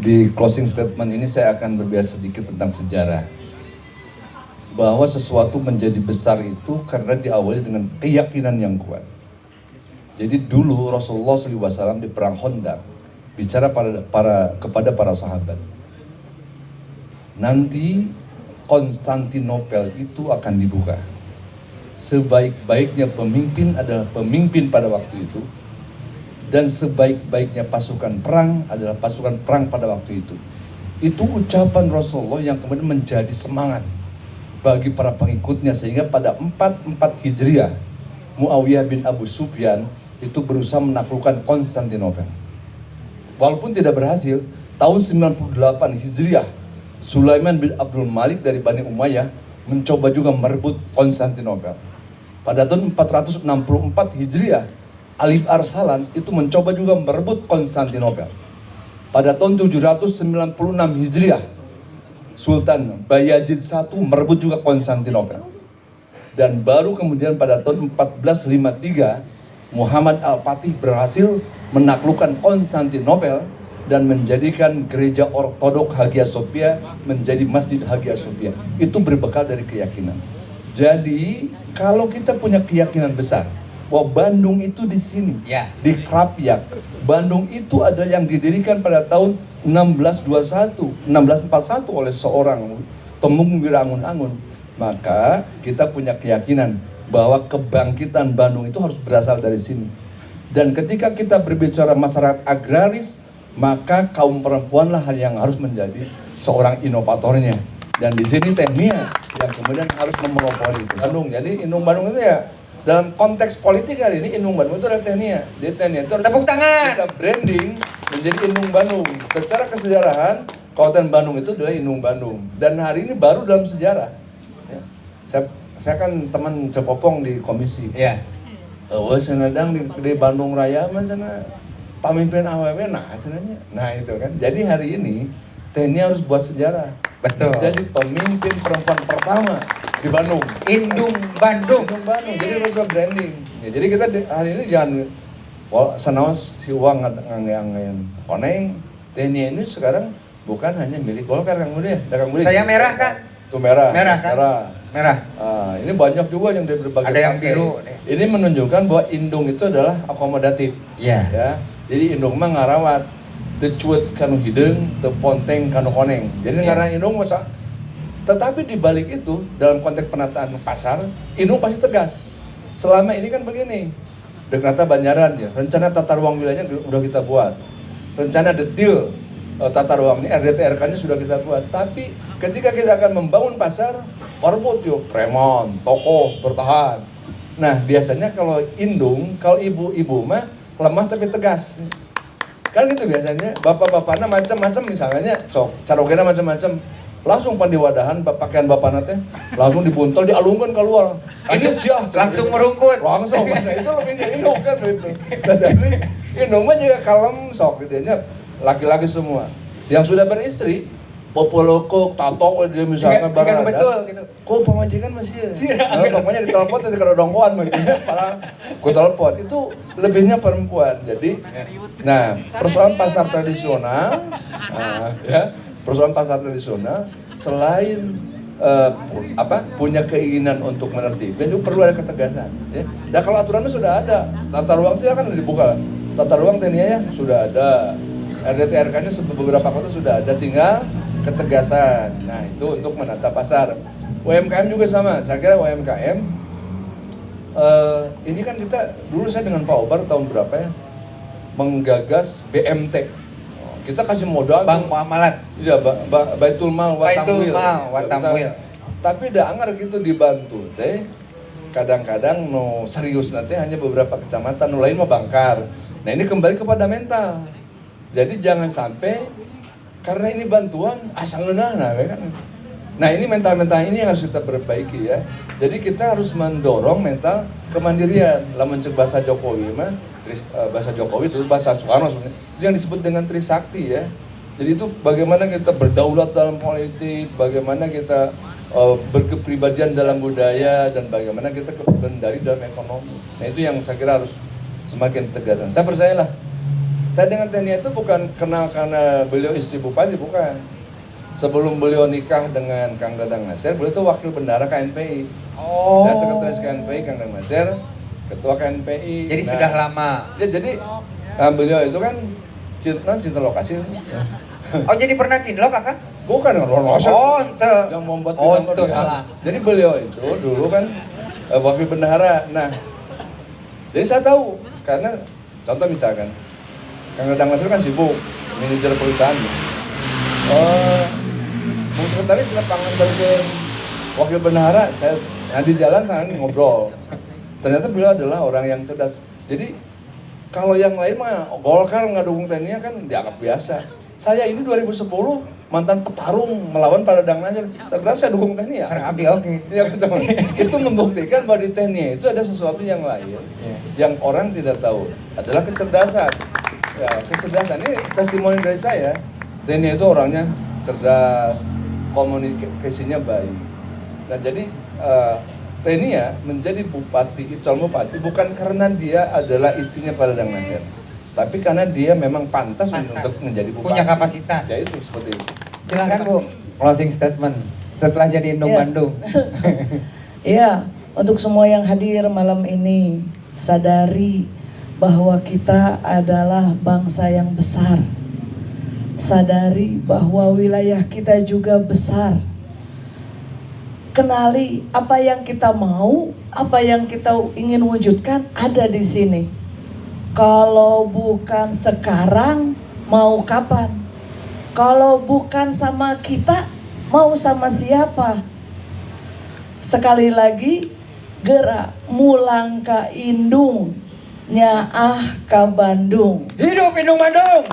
Di closing statement ini saya akan berbicara sedikit tentang sejarah. Bahwa sesuatu menjadi besar itu karena diawali dengan keyakinan yang kuat. Jadi dulu Rasulullah SAW di perang Khandaq bicara kepada para sahabat. Nanti Konstantinopel itu akan dibuka. Sebaik-baiknya pemimpin adalah pemimpin pada waktu itu. Dan sebaik-baiknya pasukan perang adalah pasukan perang pada waktu itu. Itu ucapan Rasulullah yang kemudian menjadi semangat bagi para pengikutnya, sehingga pada 44 Hijriah Muawiyah bin Abu Sufyan itu berusaha menaklukkan Konstantinopel. Walaupun tidak berhasil, tahun 98 Hijriah Sulaiman bin Abdul Malik dari Bani Umayyah mencoba juga merebut Konstantinopel. Pada tahun 464 Hijriah Alif Arsalan itu mencoba juga merebut Konstantinopel. Pada tahun 796 Hijriah, Sultan Bayazid I merebut juga Konstantinopel. Dan baru kemudian pada tahun 1453, Muhammad Al-Fatih berhasil menaklukkan Konstantinopel dan menjadikan gereja ortodok Hagia Sophia menjadi Masjid Hagia Sophia. Itu berbekal dari keyakinan. Jadi, kalau kita punya keyakinan besar, bahwa Bandung itu di sini, ya, di Krapyak. Bandung itu adalah yang didirikan pada tahun 1641 oleh seorang pemunggung Wirangun-Angun. Maka kita punya keyakinan bahwa kebangkitan Bandung itu harus berasal dari sini. Dan ketika kita berbicara masyarakat agraris, maka kaum perempuanlah yang harus menjadi seorang inovatornya. Dan di sini Tehnia yang kemudian harus memelopori itu. Bandung. Jadi Inung Bandung itu ya, dalam konteks politik hari ini Inung Bandung itu adalah Tehnia. Jadi Tehnia itu tepuk tangan. Kita branding menjadi Inung Bandung. Secara kesejarahan Kabupaten Bandung itu adalah Inung Bandung. Dan hari ini baru dalam sejarah. Ya. Saya kan teman cepopong di komisi. Iya. Senadang di Bandung Raya mana pemimpin AWW sebenarnya. Nah itu kan. Jadi hari ini Tehnia harus buat sejarah. Betul. Jadi pemimpin perempuan pertama di Bandung. Indung Bandung. Indung Bandung. Jadi harus branding. Ya, jadi kita hari ini jangan senaos si uang yang koneng. Tehnia ini sekarang bukan hanya milik Golkar, Kang Budi. Saya merah kan? Itu merah. Merah kan? Merah. Ini banyak juga yang dari berbagai ada yang biru. Ini menunjukkan bahwa Indung itu adalah akomodatif. Iya. Ya. Jadi Indung mah ngarawat teu cuet kanu hideung, teu ponteng kanu koneng. Jadi karena Indung masa. Tetapi di balik itu dalam konteks penataan pasar, Indung pasti tegas. Selama ini kan begini. Deknata Banjaran ya, rencana tata ruang wilayahnya udah kita buat. Rencana detail tata ruang ini RDTRK-nya sudah kita buat. Tapi ketika kita akan membangun pasar, perbut yuk, Premon, toko, bertahan. Nah, biasanya kalau Indung, kalau ibu-ibu mah lemah tapi tegas. Kan gitu biasanya, bapak-bapaknya macam-macam misalnya, sok carogena macam-macam, langsung pan diwadahan pakaian bapaknya teh, langsung dibuntol, dialungkan keluar. Ini langsung merungkut. Langsung, masa itu lebih Indung kan gitu. Jadi Indung mah juga kalem sok, dia laki-laki semua. Yang sudah beristri, popoloko, tato dia misalkan barang ada. Betul gitu. Kok pemajikan masih ya? Nah, pokoknya ditelepon nanti kalau dongkoan begitu. Para ku telepon itu lebihnya perempuan. Jadi nah, persoalan pasar tradisional ya, persoalan pasar tradisional selain punya keinginan untuk menertibkan juga perlu ada ketegasan ya. Dan kalau aturannya sudah ada, tata ruang silakan dibuka. Tata ruang Tehnia ya sudah ada. RDTRK-nya beberapa kota sudah ada, tinggal ketegasan. Nah, itu untuk menata pasar. UMKM juga sama. Saya kira UMKM ini kan kita dulu saya dengan Pak Obar tahun berapa ya menggagas BMT. Kita kasih modal Bank Muamalat. Iya, Baitul Mal Watamwil. Tapi dah anggar gitu dibantu teh. Kadang-kadang serius nanti hanya beberapa kecamatan, lain mah bangkar. Nah, ini kembali kepada mental. Jadi jangan sampai karena ini bantuan asal ngeunah kan. Nah, ini mental-mental ini yang harus kita perbaiki ya. Jadi kita harus mendorong mental kemandirian. Lamun cek bahasa Jokowi mah, bahasa Jokowi itu bahasa Soekarno sebenarnya. Itu yang disebut dengan Trisakti ya. Jadi itu bagaimana kita berdaulat dalam politik, bagaimana kita berkepribadian dalam budaya, dan bagaimana kita kebendari dalam ekonomi. Nah, itu yang saya kira harus semakin tegasan. Saya percayalah Saya dengan Teh Nia itu bukan kenal karena beliau istri bupati, bukan. Sebelum beliau nikah dengan Kang Dadang Nasir, beliau itu wakil bendahara KNPI. Oh. Saya sekretaris KNPI, Kang Dadang Nasir, ketua KNPI. Jadi sudah lama. Ya, jadi beliau itu kan cinta lokasi. Oh, jadi pernah cinlok kakak? Bukan Ron Oh, ente. yang membuat Oh, bidang ente pernikahan. salah. Jadi beliau itu dulu kan wakil bendahara. Nah, jadi saya tahu karena contoh misalkan Kang Dadang Nasir kan sibuk manajer perusahaan. Bung Sekretaris lapangan bagian wakil bendahara, saya di jalan sana ngobrol. Ternyata beliau adalah orang yang cerdas. Jadi kalau yang lain mah Golkar nggak dukung Teh Nia kan dianggap biasa. Saya ini 2010 mantan petarung melawan Pak Dadang Nasir. Sekarang saya dukung Teh Nia. Sareng abdi oke. Ya, teman. Itu membuktikan bahwa di Teh Nia itu ada sesuatu yang lain yang orang tidak tahu. Adalah kecerdasan. Ya, kecerdasan ini testimoni dari saya. Teh Nia itu orangnya cerdas, komunikasinya baik. Nah, jadi Teh Nia menjadi bupati, calon bupati bukan karena dia adalah istrinya Pak Dadang Nasir, tapi karena dia memang pantas untuk menjadi bupati. Punya kapasitas. Ya itu seperti itu. Silakan Bu, closing statement setelah jadi Indung Iya. Bandung. Iya, untuk semua yang hadir malam ini, sadari bahwa kita adalah bangsa yang besar. Sadari bahwa wilayah kita juga besar. Kenali apa yang kita mau, apa yang kita ingin wujudkan ada di sini. Kalau bukan sekarang, mau kapan? Kalau bukan sama kita, mau sama siapa? Sekali lagi, gerak mulang ka Indung, nyaah ka Bandung. Hidup Indung Bandung.